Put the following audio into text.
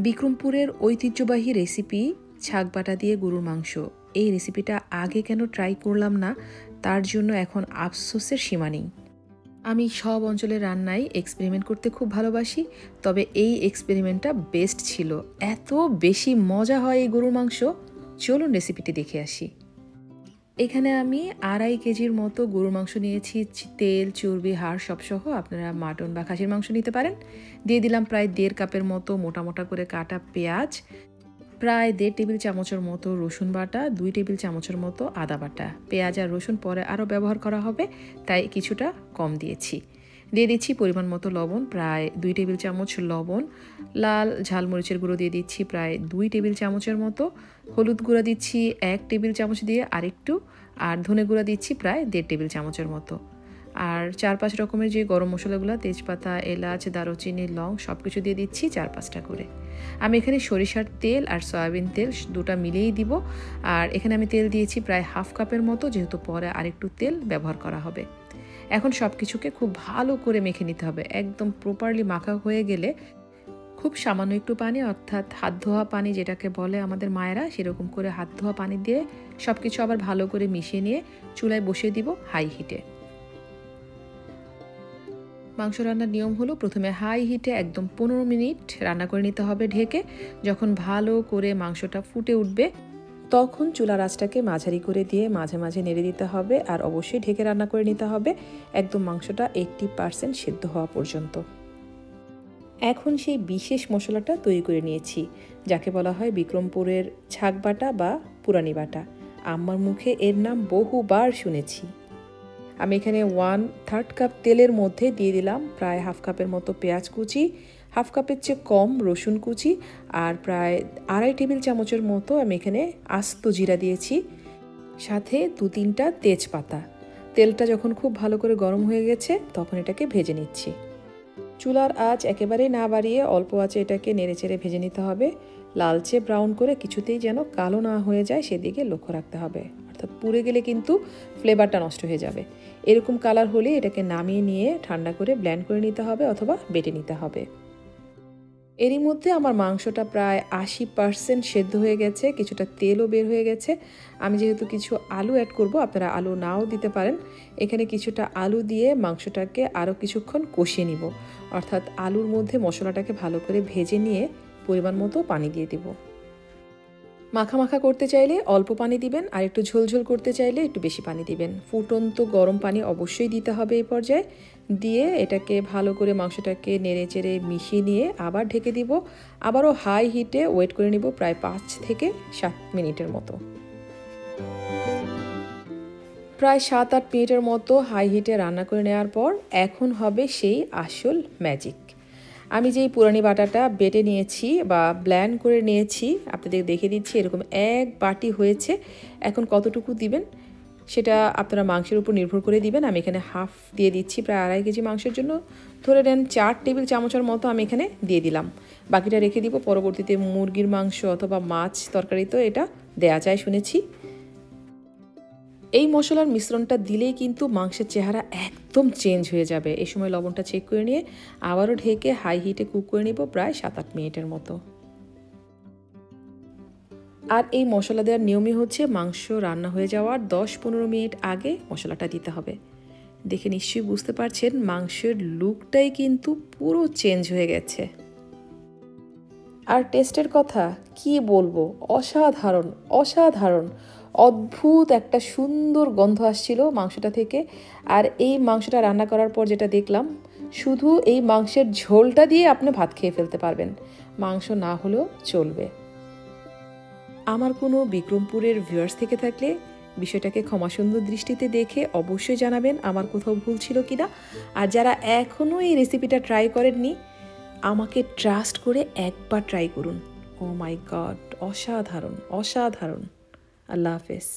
বিক্রমপুরের ঐতিহ্যবাহী রেসিপি ছাগ বাটা দিয়ে গরুর মাংস। এই রেসিপিটা আগে কেন ট্রাই করলাম না, তার জন্য এখন আফসোসের সীমা নেই। আমি সব অঞ্চলের রান্নায় এক্সপেরিমেন্ট করতে খুব ভালোবাসি, তবে এই এক্সপেরিমেন্টটা বেস্ট ছিল। এত বেশি মজা হয় এই গরুর মাংস। চলুন রেসিপিটি দেখে আসি। এখানে আমি 2.5 কেজির মতো গরুর মাংস নিয়েছি। তেল, চর্বি, হাড় সব সহ। আপনারা মাটন বা খাসির মাংস নিতে পারেন। দিয়ে দিলাম প্রায় 1.5 কাপের মতো মোটা মোটা করে কাটা পেঁয়াজ, প্রায় 1.5 টেবিল চামচের মতো রসুন বাটা, 2 টেবিল চামচের মতো আদা বাটা। পেঁয়াজ আর রসুন পরে আরও ব্যবহার করা হবে, তাই কিছুটা কম দিয়েছি। দিয়ে দিচ্ছি পরিমাণ মতো লবণ, প্রায় 2 টেবিল চামচ লবণ। লাল ঝালমরিচের গুঁড়ো দিয়ে দিচ্ছি প্রায় 2 টেবিল চামচের মতো। হলুদ গুঁড়া দিচ্ছি 1 টেবিল চামচ দিয়ে আরেকটু, আর ধনে গুঁড়া দিচ্ছি প্রায় 1.5 টেবিল চামচের মতো। আর 4-5 রকমের যে গরম মশলাগুলো, তেজপাতা, এলাচ, দারুচিনি, লং সব কিছু দিয়ে দিচ্ছি 4-5টা করে। আমি এখানে সরিষার তেল আর সয়াবিন তেল দুটা মিলিয়েই দিব। আর এখানে আমি তেল দিয়েছি প্রায় 1/2 কাপের মতো, যেহেতু পরে আরেকটু তেল ব্যবহার করা হবে। এখন সব কিছুকে খুব ভালো করে মেখে নিতে হবে। একদম প্রপারলি মাখা হয়ে গেলে খুব সামান্য একটু পানি, অর্থাৎ হাত ধোয়া পানি যেটাকে বলে আমাদের মায়েরা, সেরকম করে হাত ধোয়া পানি দিয়ে সব কিছু আবার ভালো করে মিশিয়ে নিয়ে চুলায় বসিয়ে দিব হাই হিটে। মাংস রান্নার নিয়ম হলো প্রথমে হাই হিটে একদম 15 মিনিট রান্না করে নিতে হবে ঢেকে। যখন ভালো করে মাংসটা ফুটে উঠবে, তখন চুলার আঁচটাকে মাঝারি করে দিয়ে মাঝে মাঝে নেড়ে দিতে হবে। আর অবশ্যই ঢেকে রান্না করে নিতে হবে একদম মাংসটা 80% সিদ্ধ হওয়া পর্যন্ত। এখন সেই বিশেষ মশলাটা তৈরি করে নিয়েছি, যাকে বলা হয় বিক্রমপুরের ছাগ বাটা বা পুরানি বাটা। আমার মুখে এর নাম বহুবার শুনেছি। আমি এখানে 1/3 কাপ তেলের মধ্যে দিয়ে দিলাম প্রায় 1/2 কাপের মতো পেঁয়াজ কুচি, 1/2 কাপের চেয়ে কম রসুন কুচি, আর প্রায় 2.5 টেবিল চামচের মতো আমি এখানে আস্ত জিরা দিয়েছি, সাথে 2-3টা তেজপাতা। তেলটা যখন খুব ভালো করে গরম হয়ে গেছে, তখন এটাকে ভেজে নিচ্ছি। চুলার আঁচ একেবারেই না বাড়িয়ে অল্প আঁচে এটাকে নেড়েচেড়ে ভেজে নিতে হবে। লালচে ব্রাউন করে, কিছুতেই যেন কালো না হয়ে যায় সেদিকে লক্ষ্য রাখতে হবে, অর্থাৎ পুড়ে গেলে কিন্তু ফ্লেভারটা নষ্ট হয়ে যাবে। এরকম কালার হলে এটাকে নামিয়ে নিয়ে ঠান্ডা করে ব্লেন্ড করে নিতে হবে অথবা বেটে নিতে হবে। এরই মধ্যে আমার মাংসটা প্রায় 80% সেদ্ধ হয়ে গেছে, কিছুটা তেলও বের হয়ে গেছে। আমি যেহেতু কিছু আলু অ্যাড করব, আপনারা আলু নাও দিতে পারেন। এখানে কিছুটা আলু দিয়ে মাংসটাকে আরও কিছুক্ষণ কষিয়ে নিব, অর্থাৎ আলুর মধ্যে মশলাটাকে ভালো করে ভেজে নিয়ে পরিমাণ মতো পানি দিয়ে দিব। মাখা মাখা করতে চাইলে অল্প পানি দিবেন, আর একটু ঝোলঝোল করতে চাইলে একটু বেশি পানি দিবেন। ফুটন্ত গরম পানি অবশ্যই দিতে হবে এই পর্যায়ে। দিয়ে এটাকে ভালো করে মাংসটাকে নেড়ে চেড়ে মিশিয়ে নিয়ে আবার ঢেকে দিব। আবারও হাই হিটে ওয়েট করে নিব প্রায় 5 থেকে 7 মিনিটের মতো। প্রায় 7-8 মিনিটের মতো হাই হিটে রান্না করে নেওয়ার পর এখন হবে সেই আসল ম্যাজিক। আমি যেই পুরানি বাটাটা বেটে নিয়েছি বা ব্লেন্ড করে নিয়েছি, আপনাদের দেখে দিচ্ছি এরকম 1 বাটি হয়েছে। এখন কতটুকু দিবেন সেটা আপনারা মাংসের উপর নির্ভর করে দিবেন। আমি এখানে হাফ দিয়ে দিচ্ছি, প্রায় 2.5 কেজি মাংসের জন্য ধরে নেন 4 টেবিল চামচের মতো আমি এখানে দিয়ে দিলাম। বাকিটা রেখে দিব, পরবর্তীতে মুরগির মাংস অথবা মাছ তরকারিতেও এটা দেয়া যায় শুনেছি। এই মশলার মিশ্রণটা দিলেই কিন্তু মাংসের চেহারা একদম চেঞ্জ হয়ে যাবে। এই সময় লবণটা চেক করে নিয়ে আবারও ঢেকে হাই হিটে কুক করে নিব প্রায় 7-8 মিনিটের মতো। আর এই মশলা দেওয়ার নিয়মই হচ্ছে মাংস রান্না হয়ে যাওয়ার 10-15 মিনিট আগে মশলাটা দিতে হবে। দেখে নিশ্চয়ই বুঝতে পারছেন মাংসের লুকটাই কিন্তু পুরো চেঞ্জ হয়ে গেছে। আর টেস্টের কথা কি বলবো, অসাধারণ অসাধারণ, অদ্ভুত একটা সুন্দর গন্ধ আসছিল মাংসটা থেকে। আর এই মাংসটা রান্না করার পর যেটা দেখলাম, শুধু এই মাংসের ঝোলটা দিয়ে আপনি ভাত খেয়ে ফেলতে পারবেন, মাংস না হলেও চলবে। আমার কোনো বিক্রমপুরের ভিউয়ার্স থেকে থাকলে বিষয়টাকে ক্ষমাসুন্দর দৃষ্টিতে দেখে অবশ্যই জানাবেন আমার কোথাও ভুল ছিল কিনা। আর যারা এখনও এই রেসিপিটা ট্রাই করেননি, আমাকে ট্রাস্ট করে একবার ট্রাই করুন। ও মাই গড, অসাধারণ অসাধারণ। আল্লাহ হাফেজ।